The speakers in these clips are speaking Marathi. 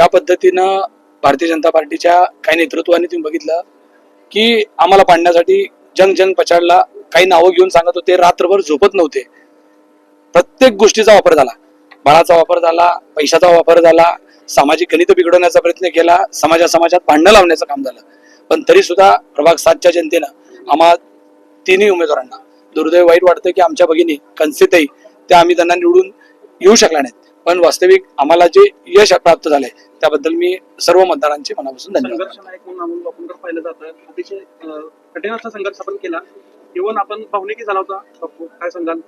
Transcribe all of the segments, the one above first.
ज्या पद्धतीनं भारतीय जनता पार्टीच्या काही नेतृत्वाने तुम्ही बघितलं की आम्हाला पाडण्यासाठी जन जन पछाडला काही नावं घेऊन सांगत होते, रात्रभर झोपत नव्हते. प्रत्येक गोष्टीचा वापर झाला, बळाचा वापर झाला, पैशाचा वापर झाला, सामाजिक गणित बिघडवण्याचा प्रयत्न केला, समाजात भांडणं लावण्याचं काम झालं. पण तरी सुद्धा प्रभाग 7च्या जनतेनं आम्हा तिन्ही उमेदवारांना, दुर्दैव वाईट वाटतं की आमच्या भगिनी कन्सेतही त्या आम्ही त्यांना निवडून येऊ शकला नाहीत, पण वास्तविक आम्हाला जे यश प्राप्त झालंय त्याबद्दल मी सर्व मतदारांचे मनापासून धन्यवाद. संघर्ष नायक म्हणून अमोल बापूंकर पाहिलं जातं. अतिशय कठीण असा संघर्ष आपण केला. इव्हन आपण भावनिकी झाला होता बापू, काय सांगाल?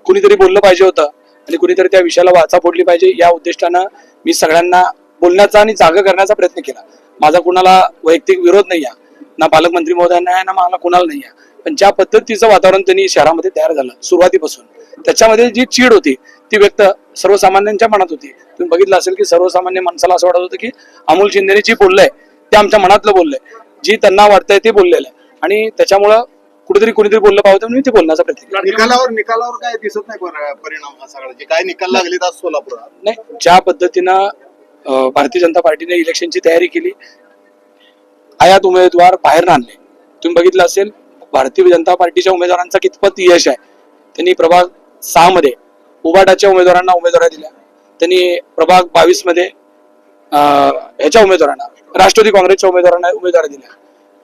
कुणीतरी बोललं पाहिजे होतं आणि कुणीतरी त्या विषयाला वाचा फोडली पाहिजे, या उद्दिष्टानं मी सगळ्यांना बोलण्याचा आणि जागा करण्याचा प्रयत्न केला. माझा कुणाला वैयक्तिक विरोध नाही आहे, ना पालकमंत्री महोदयांना आहे, ना मला कुणाला नाही आहे. पण ज्या पद्धतीचं वातावरण त्यांनी शहरामध्ये तयार झालं सुरुवातीपासून, त्याच्यामध्ये जी चीड होती ती व्यक्त सर्वसामान्यांच्या मनात होती. तुम्ही बघितलं असेल की सर्वसामान्य माणसाला असं वाटत होतं की अमोल शिंदेने जी बोललंय ते आमच्या मनातलं बोललंय, जी त्यांना वाटतंय ते बोललेलं आहे, आणि त्याच्यामुळं कुठेतरी कोणीतरी बोललं पाहिजे म्हणून ते बोलण्याचा प्रयत्न केला. निकालावर काय दिसत नाही परिणाम हा सगळा, जे काय निकाल लागले आज सोलापुरात? नाही, ज्या पद्धतीनं भारतीय जनता पार्टीने इलेक्शनची तयारी केली, आयात उमेदवार बाहेर आणले. तुम्ही बघितलं असेल भारतीय जनता पार्टीच्या उमेदवारांचा कितपत यश आहे. त्यांनी प्रभाग 6 मध्ये उबाटाच्या उमेदवारांना उमेदवारी दिल्या, त्यांनी प्रभाग 22 मध्ये ह्याच्या उमेदवारांना, राष्ट्रवादी काँग्रेसच्या उमेदवारांना उमेदवारी दिल्या.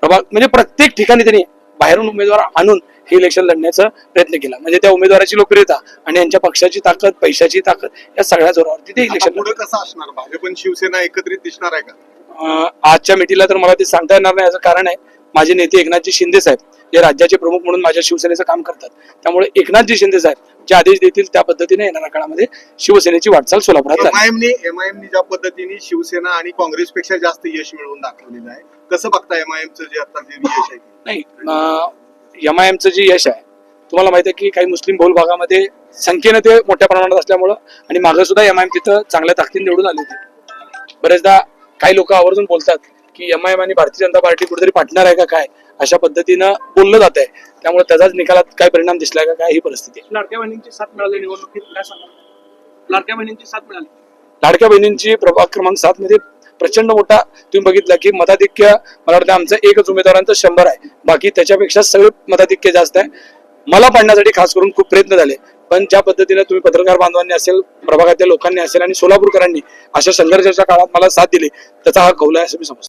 प्रभाग म्हणजे प्रत्येक ठिकाणी त्यांनी बाहेरून उमेदवार आणून हे इलेक्शन लढण्याचा प्रयत्न केला. म्हणजे त्या उमेदवाराची लोकप्रियता आणि यांच्या पक्षाची ताकद, पैशाची ताकद, या सगळ्या जोरावरती ते इलेक्शन. पुढे कसं असणार? भाजप आणि शिवसेना एकत्रित दिसणार आहे का आजच्या मिटिंगला? तर मला ते सांगता येणार नाही. याचं कारण आहे माझे नेते एकनाथजी शिंदे साहेब जे राज्याचे प्रमुख म्हणून माझ्या शिवसेनेचं काम करतात, त्यामुळे एकनाथजी शिंदे साहेब जे आदेश देतील त्या पद्धतीने येणाऱ्या काळामध्ये शिवसेनेची वाटचाल सोलापुरात. एमआयएमनी ज्या पद्धतीने शिवसेना आणि काँग्रेसपेक्षा जास्त यश मिळवून दाखवलेलं आहे, कसं बघता एमआयएमचं जे आता जे यश आहे? नाही, एमआयएमचं जे यश आहे तुम्हाला माहिती आहे की काही मुस्लिम बहुल भागामध्ये संख्येनं ते मोठ्या प्रमाणात असल्यामुळं, आणि मागं सुद्धा एमआयएम तिथं चांगल्या ताकदीने निवडून आली होती. बरेचदा काही लोक आवर्जून बोलतात की एमआयएम आणि भारतीय जनता पार्टी कुठेतरी पार्टनर आहे का काय, अशा पद्धतीनं बोललं जात आहे. त्यामुळे त्याचाच निकालात काय परिणाम दिसलाय का काय, ही परिस्थिती आहे. लाडक्या बहिणींची साथ मिळाली निवडणुकीत, काय सांगाल? लाडक्या बहिणींची साथ मिळाली. लाडक्या बहिणींची प्रभाग क्रमांक 7 मध्ये प्रचंड मोठा तुम्ही बघितलं की मताधिक्य, मला वाटतं आमचं एकच उमेदवारांचं 100 आहे, बाकी त्याच्यापेक्षा सगळे मताधिक्य जास्त आहे. मला पाडण्यासाठी खास करून खूप प्रयत्न झाले, पण ज्या पद्धतीने तुम्ही पत्रकार बांधवांनी असेल, प्रभागातील लोकांनी असेल आणि सोलापूरकरांनी अशा संघर्षाच्या काळात मला साथ दिली, त्याचा हा कौल आहे असं मी समजतो.